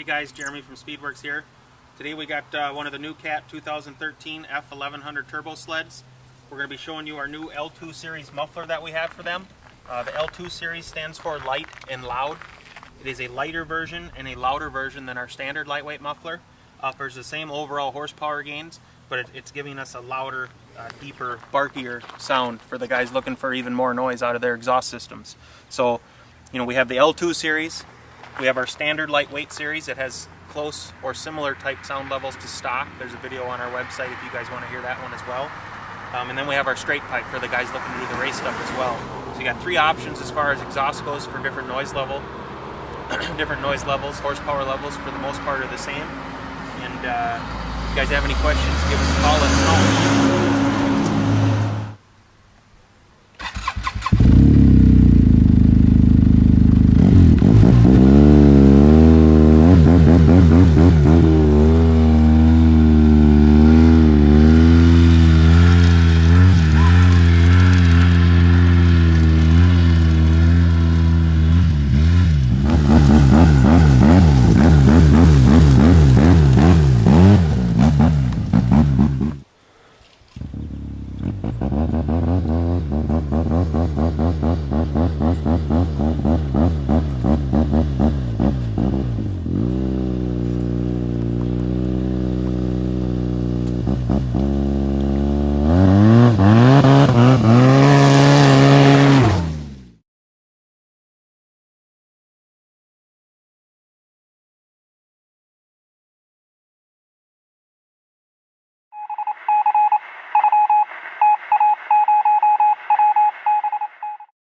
guys, Jeremy from Speedwerx here. Today we got one of the new Cat 2013 F1100 turbo sleds. We're going to be showing you our new L2 series muffler that we have for them. The L2 series stands for light and loud. It is a lighter version and a louder version than our standard lightweight muffler. Offers the same overall horsepower gains, but it's giving us a louder, deeper, barkier sound for the guys looking for even more noise out of their exhaust systems. So, you know, we have the L2 series. We have our standard lightweight series that has close or similar type sound levels to stock. There's a video on our website if you guys want to hear that one as well. And then we have our straight pipe for the guys looking to do the race stuff as well. So you got three options as far as exhaust goes for different noise levels. Horsepower levels for the most part are the same. And if you guys have any questions, give us a call, let us know.